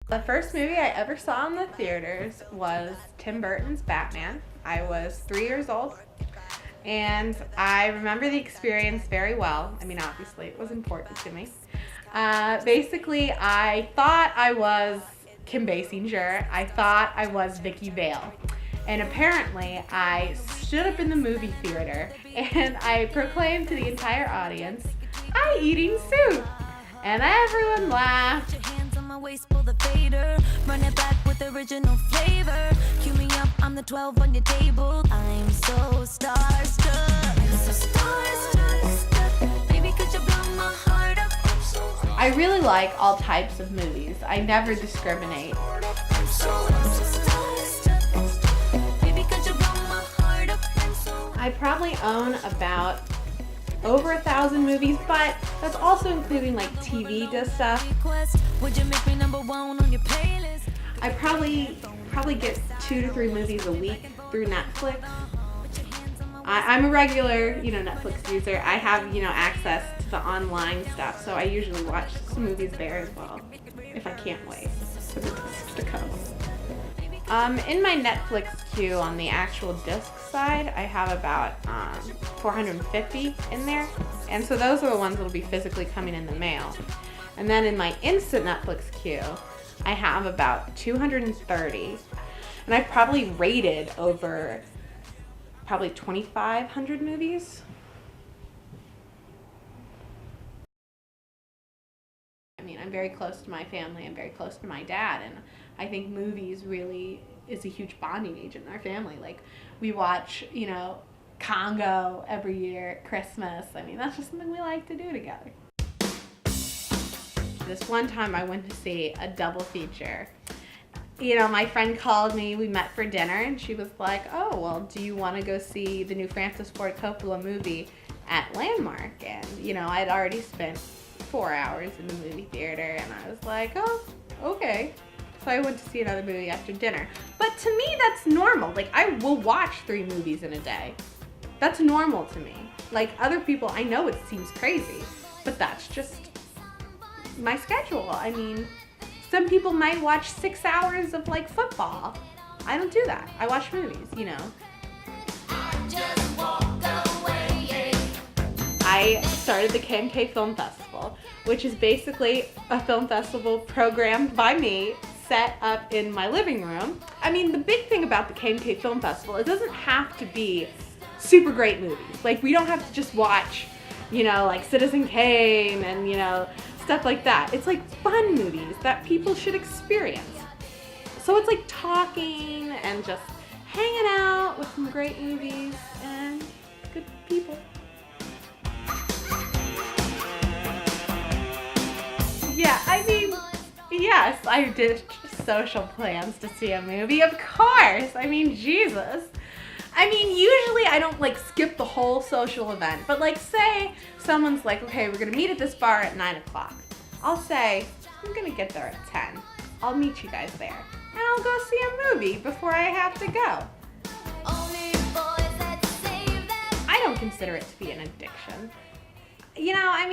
The first movie I ever saw in the theaters was Tim Burton's Batman. I was 3 years old, and I remember the experience very well. I mean, obviously, it was important to me. Basically, I thought I was Kim Basinger. I thought I was Vicky Vale. And apparently, I stood up in the movie theater and I proclaimed to the entire audience, "I'm eating soup." And everyone laughed. Run it back with original flavor. Cue me up, I'm the 12 on your table. I'm so starstruck. Baby, could you blow my heart up? I really like all types of movies. I never discriminate. I probably own about over 1,000 movies, but that's also including like TV disc stuff. I probably get 2 to 3 movies a week through Netflix. I'm a regular, Netflix user. I have, access to the online stuff, so I usually watch some movies there as well, if I can't wait for the discs to come. In my Netflix queue on the actual disc side, I have about 450 in there, and so those are the ones that will be physically coming in the mail. And then in my instant Netflix queue, I have about 230, and I've probably rated over probably 2,500 movies. I mean, I'm very close to my family, I'm very close to my dad, and I think movies really is a huge bonding agent in our family. Like, we watch, Congo every year at Christmas. I mean, that's just something we like to do together. This one time I went to see a double feature. My friend called me, we met for dinner, and she was like, "Oh, well, do you want to go see the new Francis Ford Coppola movie at Landmark?" And, I'd already spent 4 hours in the movie theater, and I was like, "Oh, okay." So I went to see another movie after dinner. But to me, that's normal. Like, I will watch 3 movies in a day. That's normal to me. Like, other people, I know it seems crazy, but that's just my schedule. I mean, some people might watch 6 hours of, football. I don't do that. I watch movies, I started the KMK Film Festival, which is basically a film festival programmed by me, set up in my living room. I mean, the big thing about the KMK Film Festival, it doesn't have to be super great movies. Like, we don't have to just watch, like Citizen Kane and, stuff like that. It's like fun movies that people should experience. So it's like talking and just hanging out with some great movies and good people. Yeah, I mean, yes, I did social plans to see a movie, of course. I mean, Jesus. I mean, usually I don't skip the whole social event, but say someone's like, "Okay, we're gonna meet at this bar at 9 o'clock. I'll say, "I'm gonna get there at 10. I'll meet you guys there. And I'll go see a movie before I have to go." I don't consider it to be an addiction.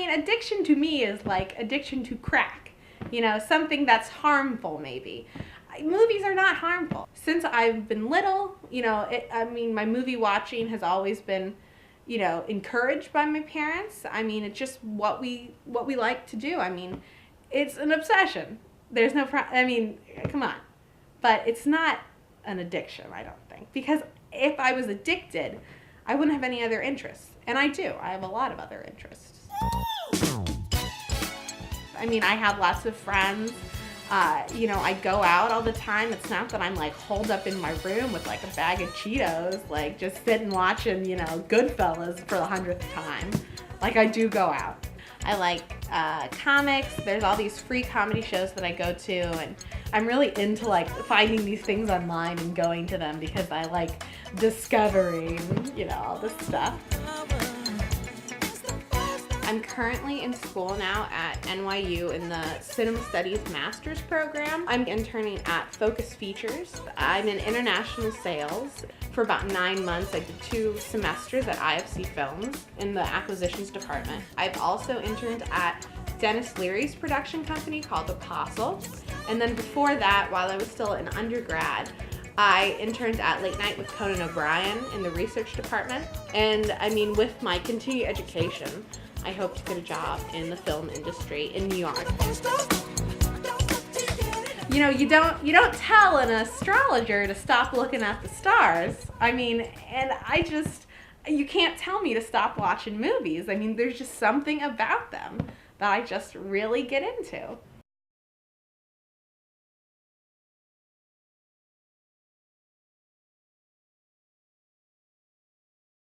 Addiction to me is like addiction to crack. Something that's harmful maybe. Movies are not harmful. Since I've been little, my movie watching has always been, encouraged by my parents. It's just what we like to do. It's an obsession. There's no come on. But it's not an addiction, I don't think. Because if I was addicted, I wouldn't have any other interests. And I do. I have a lot of other interests. I have lots of friends. I go out all the time. It's not that I'm holed up in my room with a bag of Cheetos, just sitting watching, Goodfellas for the 100th time. I do go out. I like comics. There's all these free comedy shows that I go to, and I'm really into finding these things online and going to them because I like discovering, all this stuff. I'm currently in school now at NYU in the Cinema Studies Master's Program. I'm interning at Focus Features. I'm in international sales. For about 9 months, I did 2 semesters at IFC Films in the acquisitions department. I've also interned at Dennis Leary's production company called Apostle. And then before that, while I was still an undergrad, I interned at Late Night with Conan O'Brien in the research department. And I mean, with my continued education, I hope to get a job in the film industry in New York. You know, you don't tell an astrologer to stop looking at the stars. I mean, and you can't tell me to stop watching movies. I mean, there's just something about them that I just really get into.